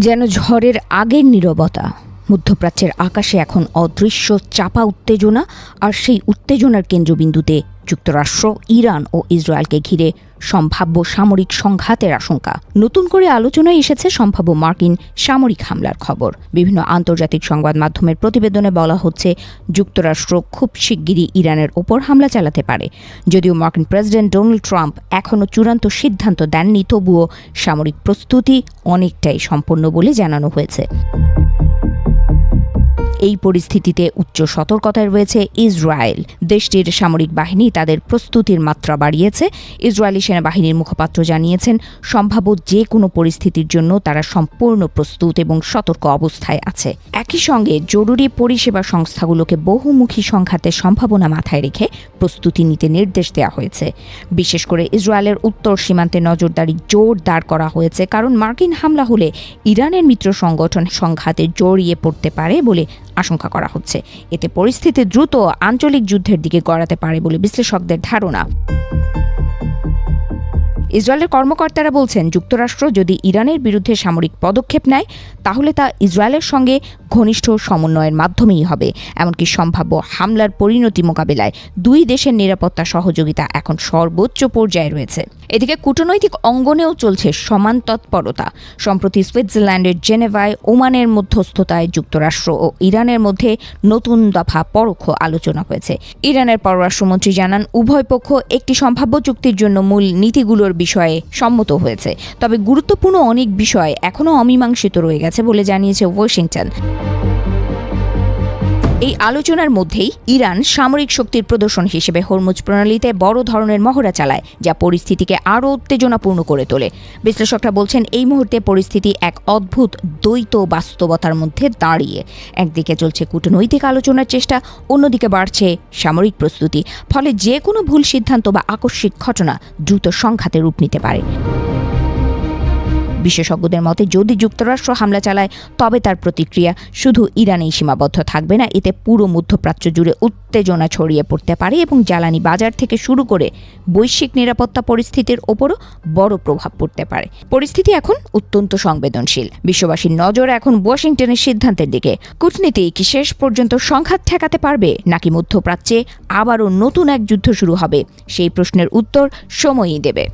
যেন ঝড়ের আগের নীরবতা। মধ্যপ্রাচ্যের আকাশে এখন অদৃশ্য চাপা উত্তেজনা, আর সেই উত্তেজনার কেন্দ্রবিন্দুতে যুক্তরাষ্ট্র, ইরান ও ইসরায়েলকে ঘিরে সম্ভাব্য সামরিক সংঘাতের আশঙ্কা। নতুন করে আলোচনায় এসেছে সম্ভাব্য মার্কিন সামরিক হামলার খবর। বিভিন্ন আন্তর্জাতিক সংবাদ মাধ্যমের প্রতিবেদনে বলা হচ্ছে, যুক্তরাষ্ট্র খুব শিগগিরই ইরানের ওপর হামলা চালাতে পারে। যদিও মার্কিন প্রেসিডেন্ট ডোনাল্ড ট্রাম্প এখনও চূড়ান্ত সিদ্ধান্ত দেননি, তবুও সামরিক প্রস্তুতি অনেকটাই সম্পন্ন বলে জানানো হয়েছে। এই পরিস্থিতিতে উচ্চ সতর্কতায় রয়েছে ইসরায়েল। দেশটির সামরিক বাহিনী তাদের প্রস্তুতির মাত্রা বাড়িয়েছে। ইসরায়েলি সেনাবাহিনীর মুখপাত্র জানিয়েছেন, সম্ভাব্য যে কোনো পরিস্থিতির জন্য তারা সম্পূর্ণ প্রস্তুত এবং সতর্ক অবস্থায় আছে। একই সঙ্গে জরুরি পরিষেবা সংস্থাগুলোকে বহুমুখী সংঘাতের সম্ভাবনা মাথায় রেখে প্রস্তুতি নিতে নির্দেশ দেওয়া হয়েছে। বিশেষ করে ইসরায়েলের উত্তর সীমান্তে নজরদারি জোরদার করা হয়েছে, কারণ মার্কিন হামলা হলে ইরানের মিত্র সংগঠন সংঘাতে জড়িয়ে পড়তে পারে বলে আশঙ্কা করা হচ্ছে। এতে পরিস্থিতি দ্রুত আঞ্চলিক যুদ্ধের দিকে গড়াতে পারে বলে বিশ্লেষকদের ধারণা। ইসরায়েলের কর্মকর্তারা বলছেন, যুক্তরাষ্ট্র যদি ইরানের বিরুদ্ধে সামরিক পদক্ষেপ নেয়, তাহলে তা ইসরায়েলের সঙ্গে ঘনিষ্ঠ সমন্বয়ের মাধ্যমেই হবে। এমনকি সম্ভাব্য হামলার পরিণতি মোকাবিলায় দুই দেশের নিরাপত্তা সহযোগিতা এখন সর্বোচ্চ পর্যায়ে রয়েছে। এদিকে কূটনৈতিক অঙ্গনেও চলছে সমান তৎপরতা। সম্প্রতি সুইজারল্যান্ডের জেনেভায় ওমানের মধ্যস্থতায় যুক্তরাষ্ট্র ও ইরানের মধ্যে নতুন দফা পরোক্ষ আলোচনা হয়েছে। ইরানের পররাষ্ট্রমন্ত্রী জানান, উভয় পক্ষ একটি সম্ভাব্য চুক্তির জন্য মূল নীতিগুলোর বিষয়ে সম্মত হয়েছে। তবে গুরুত্বপূর্ণ অনেক বিষয় এখনও অমীমাংসিত রয়ে গেছে বলে জানিয়েছে ওয়াশিংটন। এই আলোচনার মধ্যেই ইরান সামরিক শক্তির প্রদর্শন হিসেবে হরমুজ প্রণালীতে বড় ধরনের মহড়া চালায়, যা পরিস্থিতিকে আরও উত্তেজনাপূর্ণ করে তোলে। বিশ্লেষকরা বলছেন, এই মুহূর্তে পরিস্থিতি এক অদ্ভুত দ্বৈত বাস্তবতার মধ্যে দাঁড়িয়ে। একদিকে চলছে কূটনৈতিক আলোচনার চেষ্টা, অন্যদিকে বাড়ছে সামরিক প্রস্তুতি। ফলে যে কোনো ভুল সিদ্ধান্ত বা আকস্মিক ঘটনা দ্রুত সংঘাতে রূপ নিতে পারে। বিশেষজ্ঞদের মতে, যদি যুক্তরাষ্ট্র হামলা চালায়, তবে তার প্রতিক্রিয়া শুধু ইরানেই সীমাবদ্ধ থাকবে না। এতে পুরো মধ্যপ্রাচ্য জুড়ে উত্তেজনা ছড়িয়ে পড়তে পারে এবং জ্বালানি বাজার থেকে শুরু করে বৈশ্বিক নিরাপত্তা পরিস্থিতির ওপরও বড় প্রভাব পড়তে পারে। পরিস্থিতি এখন অত্যন্ত সংবেদনশীল। বিশ্ববাসীর নজর এখন ওয়াশিংটনের সিদ্ধান্তের দিকে। কূটনীতি কি শেষ পর্যন্ত সংঘাত ঠেকাতে পারবে, নাকি মধ্যপ্রাচ্যে আবারও নতুন এক যুদ্ধ শুরু হবে? সেই প্রশ্নের উত্তর সময়ই দেবে।